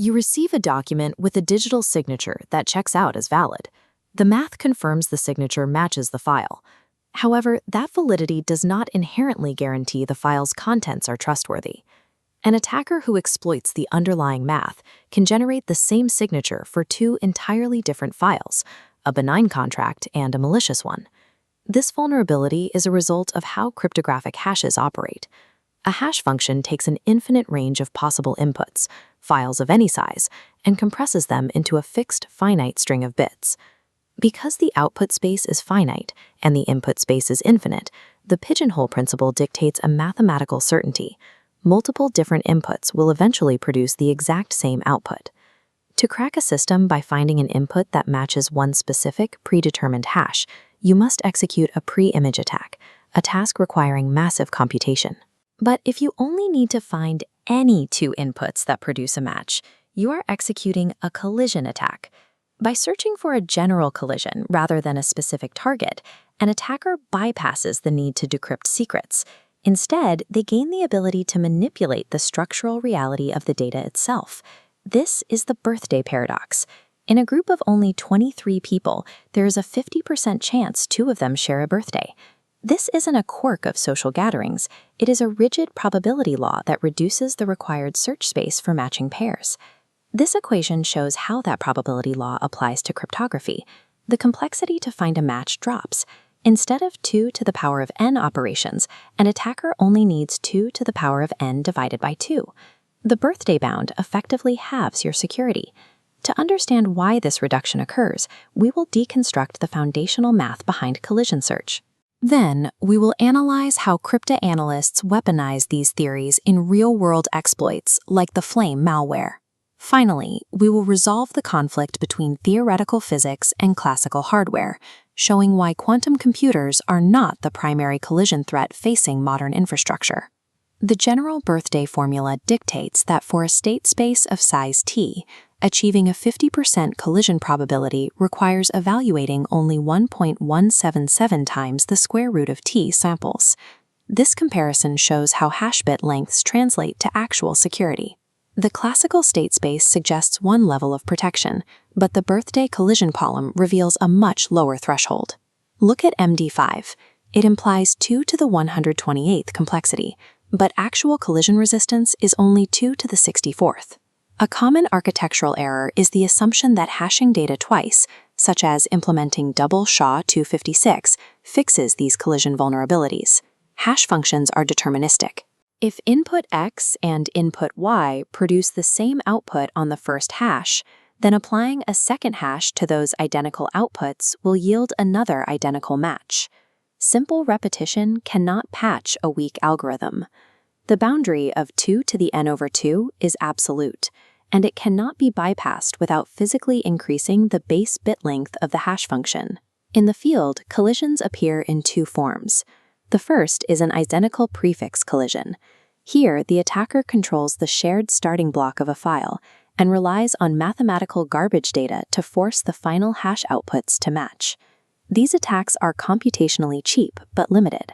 You receive a document with a digital signature that checks out as valid. The math confirms the signature matches the file. However, that validity does not inherently guarantee the file's contents are trustworthy. An attacker who exploits the underlying math can generate the same signature for two entirely different files, a benign contract and a malicious one. This vulnerability is a result of how cryptographic hashes operate. A hash function takes an infinite range of possible inputs, files of any size, and compresses them into a fixed, finite string of bits. Because the output space is finite and the input space is infinite, the pigeonhole principle dictates a mathematical certainty. Multiple different inputs will eventually produce the exact same output. To crack a system by finding an input that matches one specific, predetermined hash, you must execute a pre-image attack, a task requiring massive computation. But if you only need to find any two inputs that produce a match, you are executing a collision attack. By searching for a general collision rather than a specific target, an attacker bypasses the need to decrypt secrets. Instead, they gain the ability to manipulate the structural reality of the data itself. This is the birthday paradox. In a group of only 23 people, there is a 50% chance two of them share a birthday. This isn't a quirk of social gatherings. It is a rigid probability law that reduces the required search space for matching pairs. This equation shows how that probability law applies to cryptography. The complexity to find a match drops. Instead of 2 to the power of n operations, an attacker only needs 2 to the power of n divided by 2. The birthday bound effectively halves your security. To understand why this reduction occurs, we will deconstruct the foundational math behind collision search. Then, we will analyze how cryptanalysts weaponize these theories in real-world exploits like the Flame malware. Finally, we will resolve the conflict between theoretical physics and classical hardware, showing why quantum computers are not the primary collision threat facing modern infrastructure. The general birthday formula dictates that for a state space of size t, achieving a 50% collision probability requires evaluating only 1.177 times the square root of t samples. This comparison shows how hash bit lengths translate to actual security. The classical state space suggests one level of protection, but the birthday collision column reveals a much lower threshold. Look at MD5. It implies 2 to the 128th complexity, but actual collision resistance is only 2 to the 64th. A common architectural error is the assumption that hashing data twice, such as implementing double SHA-256, fixes these collision vulnerabilities. Hash functions are deterministic. If input X and input Y produce the same output on the first hash, then applying a second hash to those identical outputs will yield another identical match. Simple repetition cannot patch a weak algorithm. The boundary of 2 to the n over 2 is absolute, and it cannot be bypassed without physically increasing the base bit length of the hash function. In the field, collisions appear in two forms. The first is an identical prefix collision. Here, the attacker controls the shared starting block of a file and relies on mathematical garbage data to force the final hash outputs to match. These attacks are computationally cheap but limited.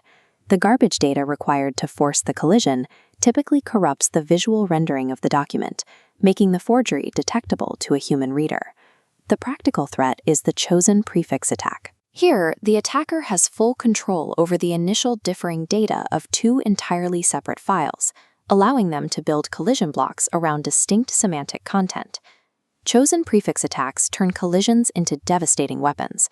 The garbage data required to force the collision typically corrupts the visual rendering of the document, making the forgery detectable to a human reader. The practical threat is the chosen prefix attack. Here, the attacker has full control over the initial differing data of two entirely separate files, allowing them to build collision blocks around distinct semantic content. Chosen prefix attacks turn collisions into devastating weapons.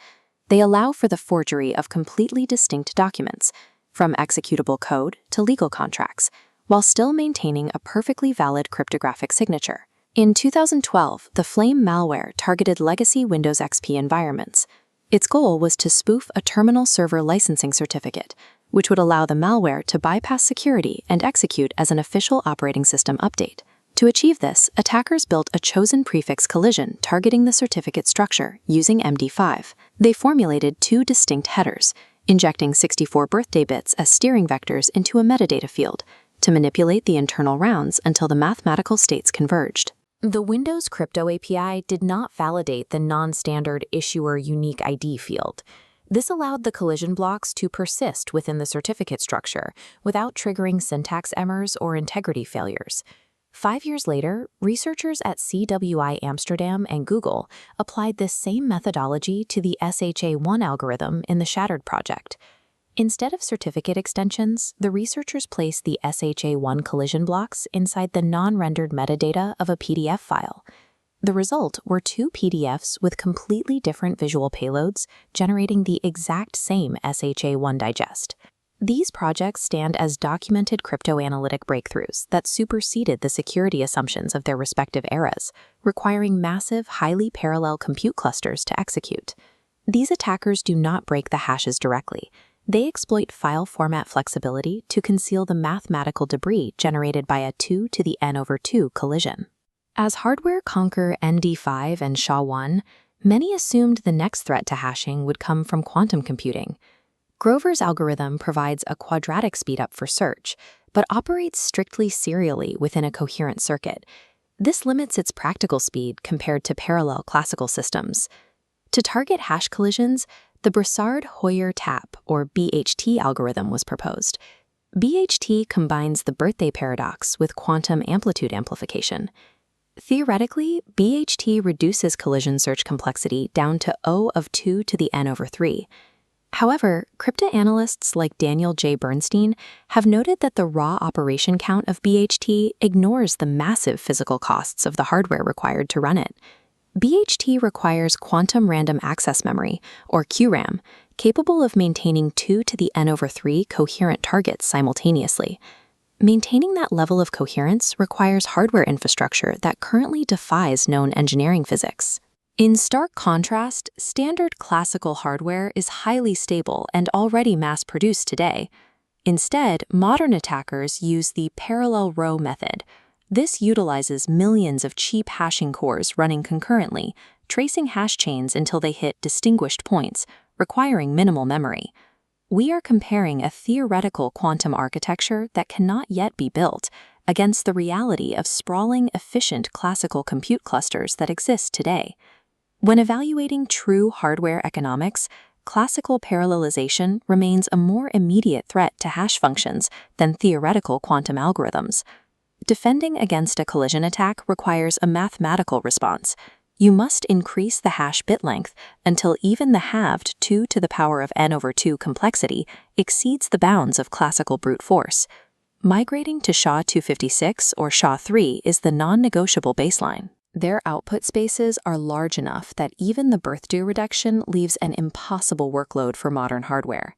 They allow for the forgery of completely distinct documents, from executable code to legal contracts, while still maintaining a perfectly valid cryptographic signature. In 2012, the Flame malware targeted legacy Windows XP environments. Its goal was to spoof a terminal server licensing certificate, which would allow the malware to bypass security and execute as an official operating system update. To achieve this, attackers built a chosen prefix collision targeting the certificate structure using MD5. They formulated two distinct headers, injecting 64 birthday bits as steering vectors into a metadata field to manipulate the internal rounds until the mathematical states converged. The Windows Crypto API did not validate the non-standard issuer unique ID field. This allowed the collision blocks to persist within the certificate structure without triggering syntax errors or integrity failures. 5 years later, researchers at CWI Amsterdam and Google applied this same methodology to the SHA-1 algorithm in the Shattered project. Instead of certificate extensions, the researchers placed the SHA-1 collision blocks inside the non-rendered metadata of a PDF file. The result were two PDFs with completely different visual payloads, generating the exact same SHA-1 digest. These projects stand as documented cryptoanalytic breakthroughs that superseded the security assumptions of their respective eras, requiring massive, highly parallel compute clusters to execute. These attackers do not break the hashes directly. They exploit file format flexibility to conceal the mathematical debris generated by a 2 to the n/2 collision. As hardware conquer ND5 and SHA-1, many assumed the next threat to hashing would come from quantum computing. Grover's algorithm provides a quadratic speedup for search, but operates strictly serially within a coherent circuit. This limits its practical speed compared to parallel classical systems. To target hash collisions, the Broussard-Hoyer-Tapp, or BHT algorithm was proposed. BHT combines the birthday paradox with quantum amplitude amplification. Theoretically, BHT reduces collision search complexity down to O of 2 to the n/3. However, cryptanalysts like Daniel J. Bernstein have noted that the raw operation count of BHT ignores the massive physical costs of the hardware required to run it. BHT requires quantum random access memory, or QRAM, capable of maintaining 2 to the n/3 coherent targets simultaneously. Maintaining that level of coherence requires hardware infrastructure that currently defies known engineering physics. In stark contrast, standard classical hardware is highly stable and already mass-produced today. Instead, modern attackers use the parallel row method. This utilizes millions of cheap hashing cores running concurrently, tracing hash chains until they hit distinguished points, requiring minimal memory. We are comparing a theoretical quantum architecture that cannot yet be built against the reality of sprawling, efficient classical compute clusters that exist today. When evaluating true hardware economics, classical parallelization remains a more immediate threat to hash functions than theoretical quantum algorithms. Defending against a collision attack requires a mathematical response. You must increase the hash bit length until even the halved 2 to the power of n/2 complexity exceeds the bounds of classical brute force. Migrating to SHA-256 or SHA-3 is the non-negotiable baseline. Their output spaces are large enough that even the birth-due reduction leaves an impossible workload for modern hardware.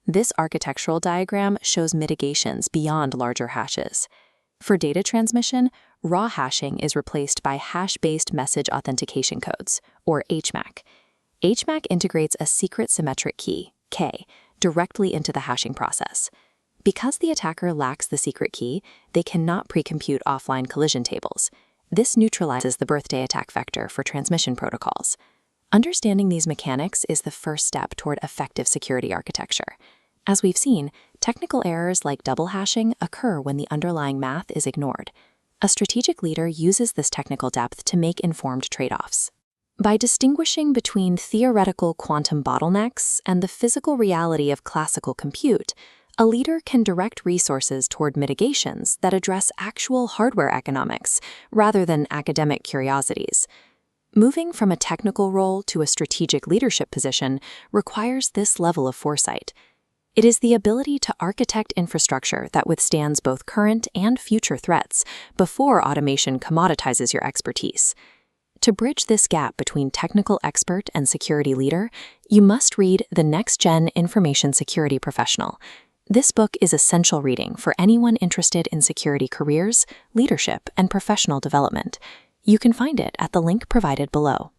This architectural diagram shows mitigations beyond larger hashes. For data transmission, raw hashing is replaced by hash-based message authentication codes, or HMAC. HMAC integrates a secret symmetric key, K, directly into the hashing process. Because the attacker lacks the secret key, they cannot pre-compute offline collision tables. This neutralizes the birthday attack vector for transmission protocols. Understanding these mechanics is the first step toward effective security architecture. As we've seen, technical errors like double hashing occur when the underlying math is ignored. A strategic leader uses this technical depth to make informed trade-offs. By distinguishing between theoretical quantum bottlenecks and the physical reality of classical compute, a leader can direct resources toward mitigations that address actual hardware economics rather than academic curiosities. Moving from a technical role to a strategic leadership position requires this level of foresight. It is the ability to architect infrastructure that withstands both current and future threats before automation commoditizes your expertise. To bridge this gap between technical expert and security leader, you must read The Next Gen Information Security Professional. This book is essential reading for anyone interested in security careers, leadership, and professional development. You can find it at the link provided below.